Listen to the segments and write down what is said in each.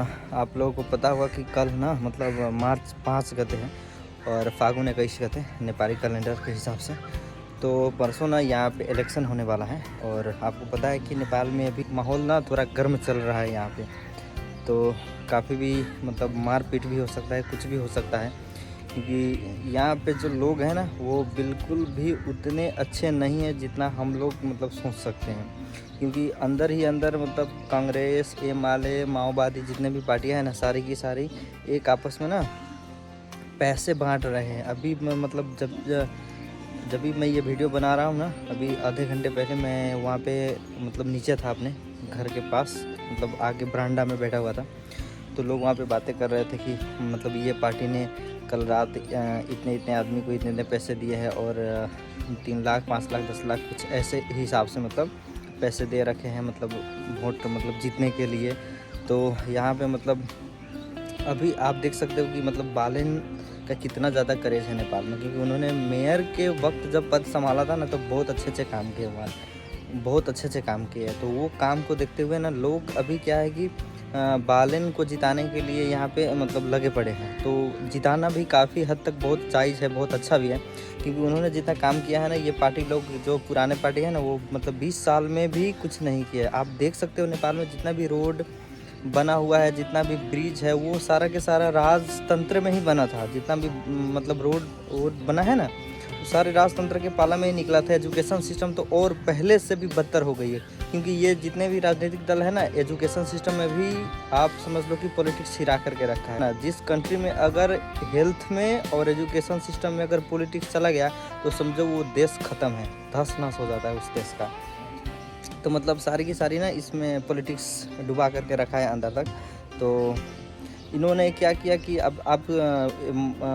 आप लोगों को पता होगा कि कल ना मतलब मार्च 5 गते हैं और फागुन 21 गते नेपाली कैलेंडर के हिसाब से। तो परसों ना यहाँ पे इलेक्शन होने वाला है और आपको पता है कि नेपाल में अभी माहौल ना थोड़ा गर्म चल रहा है यहाँ पे। तो काफ़ी भी मतलब मारपीट भी हो सकता है, कुछ भी हो सकता है, क्योंकि यहाँ पे जो लोग हैं ना वो बिल्कुल भी उतने अच्छे नहीं हैं जितना हम लोग मतलब सोच सकते हैं। क्योंकि अंदर ही अंदर मतलब कांग्रेस, एमआलए, माओवादी जितने भी पार्टियां हैं ना, सारी की सारी एक आपस में ना पैसे बांट रहे हैं। अभी मैं मतलब जब भी मैं ये वीडियो बना रहा हूँ ना, अभी आधे घंटे पहले मैं वहाँ पे मतलब नीचे था अपने घर के पास, मतलब आगे बरांडा में बैठा हुआ था। तो लोग वहाँ पे बातें कर रहे थे कि मतलब ये पार्टी ने कल रात इतने इतने आदमी को इतने इतने पैसे दिए हैं और 3 लाख 5 लाख 10 लाख कुछ ऐसे हिसाब से मतलब पैसे दे रखे हैं, मतलब वोट मतलब जीतने के लिए। तो यहाँ पे मतलब अभी आप देख सकते हो कि मतलब बालेन का कितना ज़्यादा क्रेज है नेपाल में, क्योंकि उन्होंने मेयर के वक्त जब पद संभाला था ना तो बहुत अच्छे अच्छे काम किए, वहाँ बहुत अच्छे अच्छे काम किए हैं। तो वो काम को देखते हुए ना लोग अभी क्या है कि बालेन को जिताने के लिए यहाँ पे मतलब लगे पड़े हैं। तो जिताना भी काफ़ी हद तक बहुत जायज़ है, बहुत अच्छा भी है, क्योंकि उन्होंने जितना काम किया है ना, ये पार्टी लोग जो पुराने पार्टी है ना वो मतलब 20 साल में भी कुछ नहीं किया है। आप देख सकते हो नेपाल में जितना भी रोड बना हुआ है, जितना भी ब्रिज है, वो सारा के सारा राजतंत्र में ही बना था। जितना भी मतलब रोड बना है ना, सारे राजतंत्र के पाला में ही निकला था। एजुकेशन सिस्टम तो और पहले से भी बदतर हो गई है, क्योंकि ये जितने भी राजनीतिक दल है ना, एजुकेशन सिस्टम में भी आप समझ लो कि पॉलिटिक्स छिरा करके रखा है ना। जिस कंट्री में अगर हेल्थ में और एजुकेशन सिस्टम में अगर पॉलिटिक्स चला गया तो समझो वो देश ख़त्म है, धस नस हो जाता है उस देश का। तो मतलब सारी की सारी ना इसमें पॉलिटिक्स डुबा करके रखा है अंदर तक। तो इन्होंने क्या किया कि अब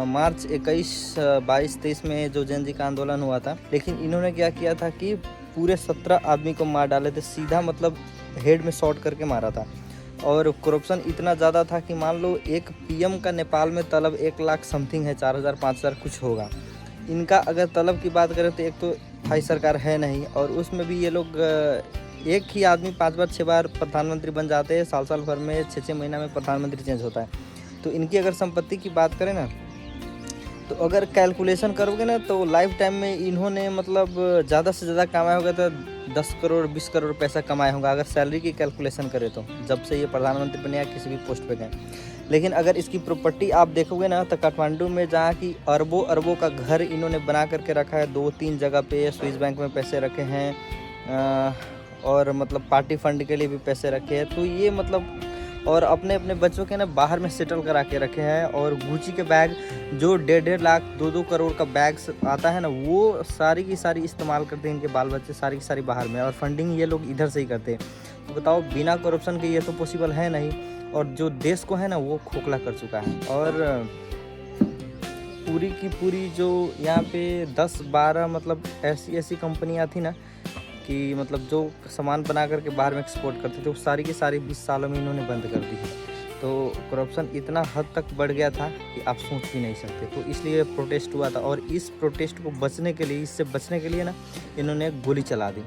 मार्च 21, 22, 23 में जो जन जी का आंदोलन हुआ था, लेकिन इन्होंने क्या किया था कि पूरे 17 आदमी को मार डाले थे, सीधा मतलब हेड में शॉट करके मारा था। और करप्शन इतना ज़्यादा था कि मान लो एक पीएम का नेपाल में तलब 1 लाख समथिंग है, 4,000 5,000 कुछ होगा। इनका अगर तलब की बात करें तो एक तो भाई सरकार है नहीं, और उसमें भी ये लोग एक ही आदमी 5 बार 6 बार प्रधानमंत्री बन जाते हैं, साल भर में 6 महीना में प्रधानमंत्री चेंज होता है। तो इनकी अगर संपत्ति की बात करें ना, तो अगर कैलकुलेशन करोगे ना तो लाइफ टाइम में इन्होंने मतलब ज़्यादा से ज़्यादा कमाया होगा तो 10 करोड़ 20 करोड़ पैसा कमाया होगा, अगर सैलरी की कैलकुलेशन करें तो, जब से ये प्रधानमंत्री बने या किसी भी पोस्ट पे गए। लेकिन अगर इसकी प्रॉपर्टी आप देखोगे ना तो काठमांडू में जहाँ की अरबों अरबों का घर इन्होंने बना करके रखा है, 2-3 जगह पे स्विस बैंक में पैसे रखे हैं, और मतलब पार्टी फंड के लिए भी पैसे रखे हैं। तो ये मतलब और अपने अपने बच्चों के ना बाहर में सेटल करा के रखे हैं। और गुची के बैग जो 1.5 लाख 2-2 करोड़ का बैग आता है ना, वो सारी की सारी इस्तेमाल करते हैं इनके बाल बच्चे, सारी की सारी बाहर में, और फंडिंग ये लोग इधर से ही करते हैं। तो बताओ, बिना करप्शन के ये तो पॉसिबल है नहीं, और जो देश को है ना वो खोखला कर चुका है। और पूरी की पूरी जो यहाँ पे 10-12 मतलब ऐसी कंपनियाँ थी ना कि मतलब जो सामान बना करके बाहर में एक्सपोर्ट करते थे, वो सारी की सारी 20 सालों में इन्होंने बंद कर दी है। तो करप्शन इतना हद तक बढ़ गया था कि आप सोच भी नहीं सकते। तो इसलिए प्रोटेस्ट हुआ था, और इस प्रोटेस्ट को बचने के लिए, इससे बचने के लिए ना इन्होंने एक गोली चला दी।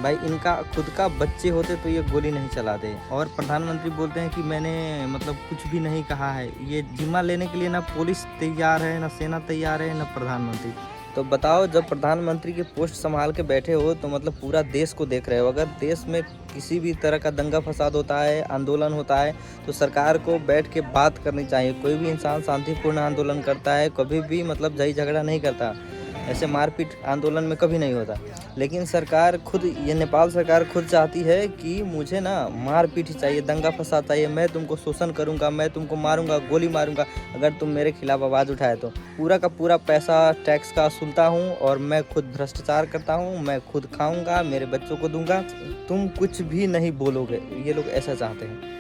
भाई, इनका खुद का बच्चे होते तो ये गोली नहीं चलाते। और प्रधानमंत्री बोलते हैं कि मैंने मतलब कुछ भी नहीं कहा है। ये जिम्मा लेने के लिए ना पुलिस तैयार है, ना सेना तैयार है, ना प्रधानमंत्री। तो बताओ, जब प्रधानमंत्री की पोस्ट संभाल के बैठे हो तो मतलब पूरा देश को देख रहे हो। अगर देश में किसी भी तरह का दंगा फसाद होता है, आंदोलन होता है, तो सरकार को बैठ के बात करनी चाहिए। कोई भी इंसान शांतिपूर्ण आंदोलन करता है, कभी भी मतलब झई झगड़ा नहीं करता, ऐसे मारपीट आंदोलन में कभी नहीं होता। लेकिन सरकार खुद, ये नेपाल सरकार खुद चाहती है कि मुझे ना मारपीट ही चाहिए, दंगा फसाद चाहिए, मैं तुमको शोषण करूंगा, मैं तुमको मारूंगा, गोली मारूंगा अगर तुम मेरे खिलाफ आवाज़ उठाए तो। पूरा का पूरा पैसा टैक्स का सुनता हूँ, और मैं खुद भ्रष्टाचार करता हूँ, मैं खुद खाऊंगा, मेरे बच्चों को दूंगा, तुम कुछ भी नहीं बोलोगे। ये लोग ऐसा चाहते हैं।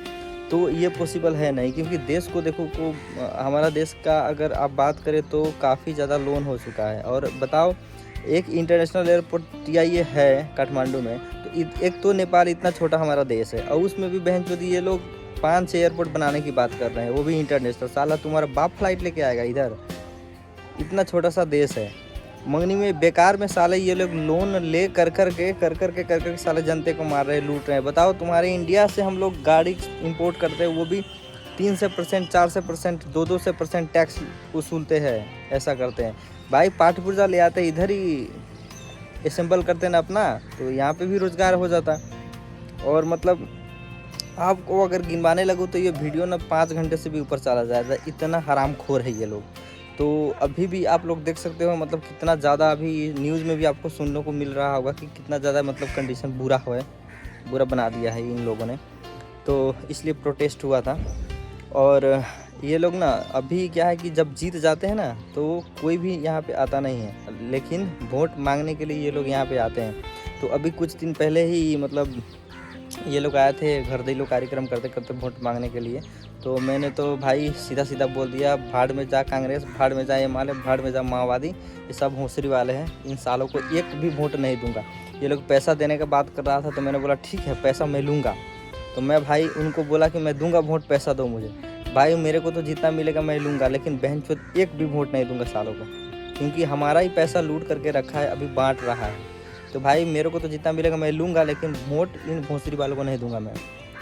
तो ये पॉसिबल है नहीं, क्योंकि देश को देखो को हमारा देश का अगर आप बात करें तो काफ़ी ज़्यादा लोन हो चुका है। और बताओ, एक इंटरनेशनल एयरपोर्ट TIA है काठमांडू में, तो एक तो नेपाल इतना छोटा हमारा देश है, और उसमें भी बहन चोदी ये लोग 5-6 एयरपोर्ट बनाने की बात कर रहे हैं, वो भी इंटरनेशनल। साला तुम्हारा बाप फ्लाइट लेके आएगा इधर, इतना छोटा सा देश है। मंगनी में बेकार में साले ये लोग लोन ले कर के साले जनते को मार रहे हैं, लूट रहे हैं। बताओ, तुम्हारे इंडिया से हम लोग गाड़ी इंपोर्ट करते हैं, वो भी 300%, 400%, 200% टैक्स वसूलते हैं, ऐसा करते हैं। भाई पाठ पुर्जा ले आते इधर ही असेंबल करते ना अपना, तो यहाँ पे भी रोजगार हो जाता। और मतलब आपको अगर गिनवाने लगो तो ये वीडियो ना 5 घंटे से भी ऊपर चला जाएगा, इतना हरामखोर है ये लोग। तो अभी भी आप लोग देख सकते हो मतलब कितना ज़्यादा अभी न्यूज़ में भी आपको सुनने को मिल रहा होगा कि कितना ज़्यादा मतलब कंडीशन बुरा बना दिया है इन लोगों ने। तो इसलिए प्रोटेस्ट हुआ था। और ये लोग ना अभी क्या है कि जब जीत जाते हैं ना तो कोई भी यहाँ पे आता नहीं है, लेकिन वोट मांगने के लिए ये लोग यहाँ पे आते हैं। तो अभी कुछ दिन पहले ही मतलब ये लोग आए थे घर दिलो कार्यक्रम करते करते वोट मांगने के लिए। तो मैंने तो भाई सीधा बोल दिया, भाड़ में जा कांग्रेस, भाड़ में जा एमएलए, भाड़ में जा माओवादी, ये सब होसरी वाले हैं, इन सालों को एक भी वोट नहीं दूंगा। ये लोग पैसा देने का बात कर रहा था तो मैंने बोला ठीक है पैसा मैं लूँगा। तो मैं भाई उनको बोला कि मैं दूंगा वोट, पैसा दो मुझे। भाई मेरे को तो जितना मिलेगा मैं लूँगा, लेकिन बहनचोद एक भी वोट नहीं दूंगा सालों को, क्योंकि हमारा ही पैसा लूट करके रखा है, अभी बांट रहा है। तो भाई मेरे को तो जितना मिलेगा मैं लूँगा, लेकिन वोट इन भोसरी वालों को नहीं दूंगा, मैं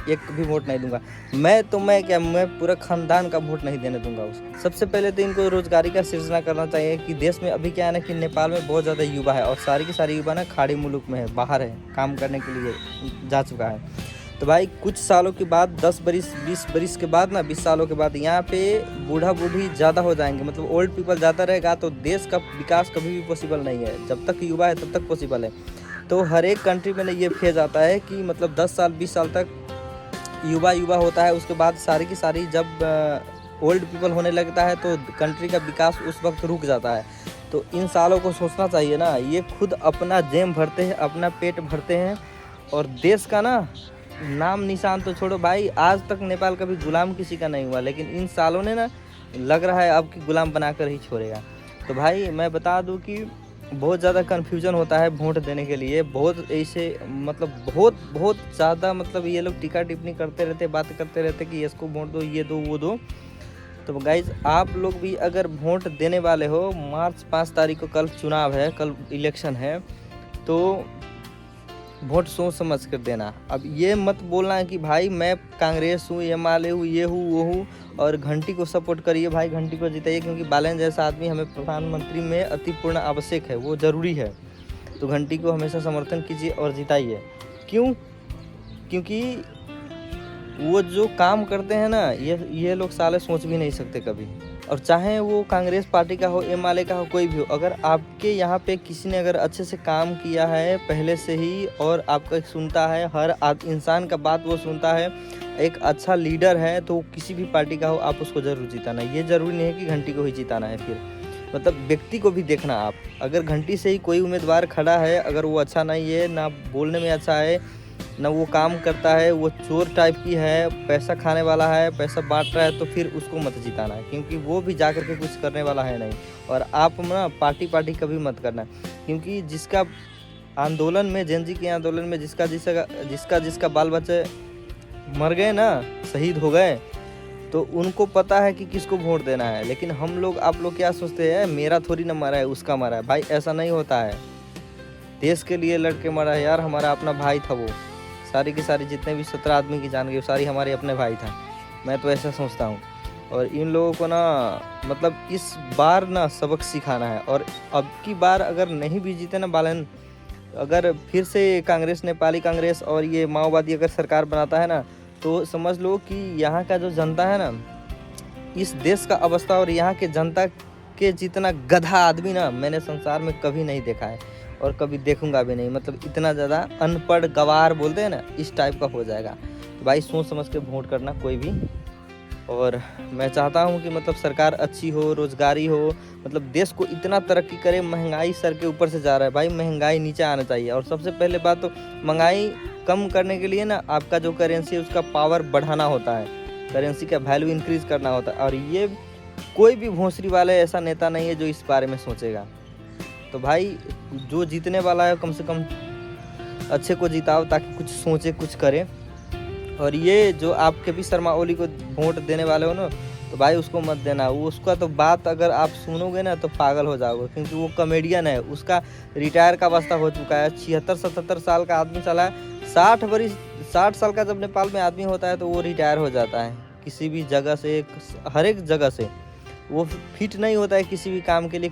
एक भी वोट नहीं दूंगा। मैं पूरा खानदान का वोट नहीं देने दूंगा उसको। सबसे पहले तो इनको रोजगारी का सृजना करना चाहिए कि देश में अभी क्या है ना कि नेपाल में बहुत ज़्यादा युवा है और सारी की सारी युवा ना खाड़ी मुल्क में है, बाहर है, काम करने के लिए जा चुका है। तो भाई कुछ सालों के बाद 10 बरिस 20 बरिस के बाद ना 20 सालों के बाद यहाँ पे बूढ़ा बूढ़ी ज़्यादा हो जाएंगे, मतलब ओल्ड पीपल ज़्यादा रहेगा, तो देश का विकास कभी भी पॉसिबल नहीं है। जब तक युवा है तब तक पॉसिबल है। तो हर एक कंट्री में ये फेज आता है कि मतलब 10 साल 20 साल तक युवा होता है, उसके बाद सारी की सारी जब ओल्ड पीपल होने लगता है तो कंट्री का विकास उस वक्त रुक जाता है। तो इन सालों को सोचना चाहिए ना, ये खुद अपना जेब भरते हैं, अपना पेट भरते हैं, और देश का ना नाम निशान तो छोड़ो भाई, आज तक नेपाल कभी गुलाम किसी का नहीं हुआ, लेकिन इन सालों ने ना लग रहा है अब कि गुलाम बनाकर ही छोड़ेगा। तो भाई मैं बता दूं कि बहुत ज़्यादा कन्फ्यूजन होता है वोट देने के लिए, बहुत ऐसे मतलब बहुत ज़्यादा मतलब ये लोग टीका टिप्पणी करते रहते, बात करते रहते कि इसको वोट दो, ये दो, वो दो। तो गाइज आप लोग भी अगर वोट देने वाले हो, मार्च 5 तारीख को कल चुनाव है, कल इलेक्शन है, तो वोट सोच समझ कर देना। अब ये मत बोलना है कि भाई मैं कांग्रेस हूँ, एमएलए हूँ, ये हूँ वो हूँ, और घंटी को सपोर्ट करिए। भाई घंटी को जिताइए, क्योंकि बालन जैसा आदमी हमें प्रधानमंत्री में अति पूर्ण आवश्यक है, वो ज़रूरी है। तो घंटी को हमेशा समर्थन कीजिए और जिताइए। क्यों? क्योंकि वो जो काम करते हैं ना, ये लोग साले सोच भी नहीं सकते कभी। और चाहे वो कांग्रेस पार्टी का हो, एमएलए का हो, कोई भी हो, अगर आपके यहाँ पे किसी ने अगर अच्छे से काम किया है पहले से ही और आपका सुनता है, हर इंसान का बात वो सुनता है, एक अच्छा लीडर है, तो किसी भी पार्टी का हो आप उसको ज़रूर जिताना। ये ज़रूरी नहीं है कि घंटी को ही जिताना है, फिर मतलब व्यक्ति को भी देखना आप। अगर घंटी से ही कोई उम्मीदवार खड़ा है, अगर वो अच्छा नहीं है, ना बोलने में अच्छा है, ना वो काम करता है, वो चोर टाइप की है, पैसा खाने वाला है, पैसा बांट रहा है, तो फिर उसको मत जिताना है, क्योंकि वो भी जा कर के कुछ करने वाला है नहीं। और आप ना पार्टी कभी मत करना, क्योंकि जिसका आंदोलन में, जेनजी के आंदोलन में जिसका बाल बच्चे मर गए ना, शहीद हो गए, तो उनको पता है कि किसको वोट देना है। लेकिन हम लोग, आप लोग क्या सोचते हैं, मेरा थोड़ी ना मरा है, उसका मरा है। भाई ऐसा नहीं होता है, देश के लिए लड़के मरा है यार, हमारा अपना भाई था। वो सारी की सारी जितने भी 17 आदमी की जान गई, सारी हमारे अपने भाई था। मैं तो ऐसा सोचता हूँ। और इन लोगों को ना मतलब इस बार ना सबक सिखाना है। और अब की बार अगर नहीं भी जीते ना बालन, अगर फिर से कांग्रेस, नेपाली कांग्रेस और ये माओवादी अगर सरकार बनाता है ना, तो समझ लो कि यहाँ का जो जनता है ना, इस देश का अवस्था और यहाँ के जनता के जितना गधा आदमी ना मैंने संसार में कभी नहीं देखा है और कभी देखूंगा भी नहीं। मतलब इतना ज़्यादा अनपढ़ गवार बोलते हैं ना, इस टाइप का हो जाएगा। तो भाई सोच समझ के वोट करना कोई भी। और मैं चाहता हूँ कि मतलब सरकार अच्छी हो, रोजगारी हो, मतलब देश को इतना तरक्की करे। महंगाई सर के ऊपर से जा रहा है भाई, महंगाई नीचे आना चाहिए। और सबसे पहले बात तो महंगाई कम करने के लिए ना आपका जो करेंसी है उसका पावर बढ़ाना होता है, करेंसी का वैल्यू इंक्रीज करना होता है। और ये कोई भी भोंसरी वाले ऐसा नेता नहीं है जो इस बारे में सोचेगा। तो भाई जो जीतने वाला है कम से कम अच्छे को जिताओ, ताकि कुछ सोचे, कुछ करे। और ये जो आप के पी शर्मा ओली को वोट देने वाले हो ना, तो भाई उसको मत देना। वो उसका तो बात अगर आप सुनोगे ना तो पागल हो जाओगे, क्योंकि वो कॉमेडियन है। उसका रिटायर का अवस्था हो चुका है, 76-77 साल का आदमी चला है। 60 साल का जब नेपाल में आदमी होता है तो वो रिटायर हो जाता है किसी भी जगह से, हर एक जगह से। वो फिट नहीं होता है किसी भी काम के लिए,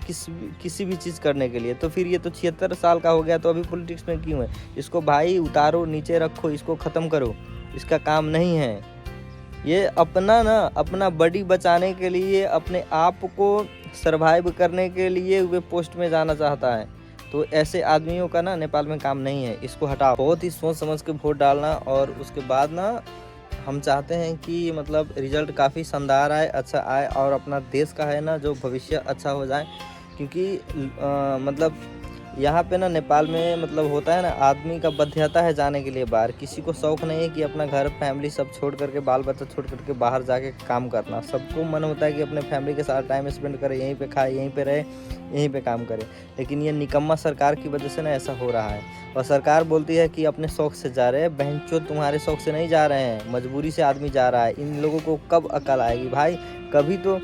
किसी भी चीज़ करने के लिए। तो फिर ये तो 76 साल का हो गया, तो अभी पॉलिटिक्स में क्यों है? इसको भाई उतारो, नीचे रखो, इसको ख़त्म करो, इसका काम नहीं है। ये अपना बॉडी बचाने के लिए, अपने आप को सरवाइव करने के लिए वे पोस्ट में जाना चाहता है। तो ऐसे आदमियों का ना नेपाल में काम नहीं है, इसको हटाओ। बहुत ही सोच समझ के वोट डालना, और उसके बाद ना हम चाहते हैं कि मतलब रिजल्ट काफ़ी शानदार आए, अच्छा आए, और अपना देश का है ना जो भविष्य अच्छा हो जाए। क्योंकि मतलब यहाँ पे ना नेपाल में मतलब होता है ना, आदमी का बाध्यता है जाने के लिए बाहर। किसी को शौक़ नहीं है कि अपना घर फैमिली सब छोड़ करके, बाल बच्चा छोड़ करके बाहर जाके काम करना। सबको मन होता है कि अपने फैमिली के साथ टाइम स्पेंड करे, यहीं पे खाए, यहीं पे रहे, यहीं पे काम करे। लेकिन ये निकम्मा सरकार की वजह से ना ऐसा हो रहा है। और सरकार बोलती है कि अपने शौक़ से जा रहे हैं, बहनचोद तुम्हारे शौक़ से नहीं जा रहे हैं, मजबूरी से आदमी जा रहा है। इन लोगों को कब अकल आएगी भाई? कभी तो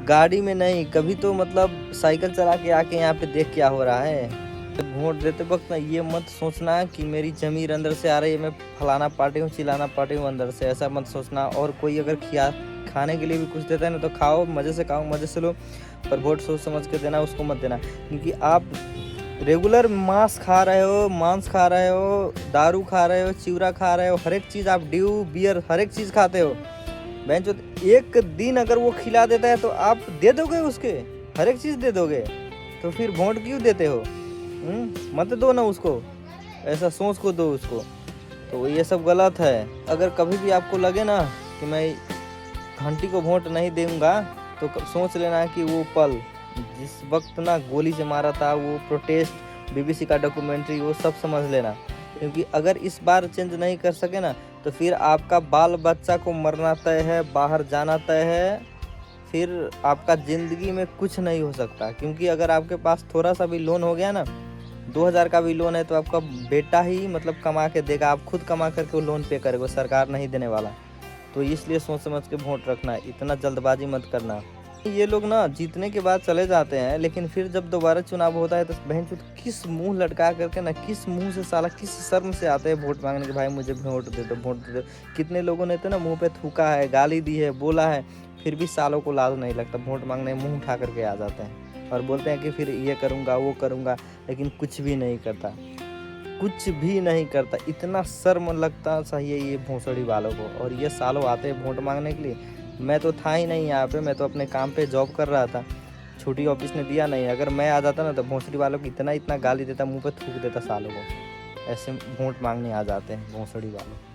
गाड़ी में नहीं, कभी तो मतलब साइकिल चला के आके यहाँ पे देख क्या हो रहा है। वोट देते वक्त ना ये मत सोचना कि मेरी ज़मीर अंदर से आ रही है, मैं फलाना पार्टी हूँ, चिलाना पार्टी हूँ अंदर से, ऐसा मत सोचना। और कोई अगर खाने के लिए भी कुछ देता है ना तो खाओ, मज़े से खाओ, मज़े से लो, पर वोट सोच समझ के देना, उसको मत देना। क्योंकि आप रेगुलर मांस खा रहे हो, दारू खा रहे हो, चिवड़ा खा रहे हो, हर एक चीज़ आप ड्यू बियर हर एक चीज़ खाते हो। बहनचोद एक दिन अगर वो खिला देता है तो आप दे दोगे उसके, हर एक चीज़ दे दोगे, तो फिर वोट क्यों देते हो? मत दो ना उसको, ऐसा सोच को दो उसको। तो ये सब गलत है। अगर कभी भी आपको लगे ना कि मैं घंटी को वोट नहीं दूंगा, तो सोच लेना कि वो पल जिस वक्त ना गोली से मारा था, वो प्रोटेस्ट, बीबीसी का डॉक्यूमेंट्री, वो सब समझ लेना। क्योंकि अगर इस बार चेंज नहीं कर सके ना तो फिर आपका बाल बच्चा को मरना तय है, बाहर जाना तय है, फिर आपका ज़िंदगी में कुछ नहीं हो सकता। क्योंकि अगर आपके पास थोड़ा सा भी लोन हो गया ना, 2000 का भी लोन है, तो आपका बेटा ही मतलब कमा के देगा, आप खुद कमा करके वो लोन पे करेगा, सरकार नहीं देने वाला। तो इसलिए सोच समझ के वोट रखना, इतना जल्दबाजी मत करना। ये लोग ना जीतने के बाद चले जाते हैं, लेकिन फिर जब दोबारा चुनाव होता है तो बहनचोद किस मुंह लटका करके ना, किस मुंह से साला, किस शर्म से आते हैं वोट मांगने के, भाई मुझे वोट दे दो, वोट दे दो। कितने लोगों ने तो ना मुँह पे थूका है, गाली दी है, बोला है, फिर भी सालों को लाज नहीं लगता, वोट मांगने मुँह उठा करके आ जाते हैं और बोलते हैं कि फिर ये करूँगा, वो करूँगा, लेकिन कुछ भी नहीं करता, कुछ भी नहीं करता। इतना शर्म लगता चाहिए ये भोंसड़ी वालों को। और ये सालों आते हैं वोट मांगने के लिए। मैं तो था ही नहीं यहाँ पे, मैं तो अपने काम पे जॉब कर रहा था, छुट्टी ऑफिस ने दिया नहीं। अगर मैं आ जाता ना तो भोंसड़ी वालों को इतना गाली देता, मुँह पे थूक देता सालों को। ऐसे वोट मांगने आ जाते हैं भोंसड़ी वालों।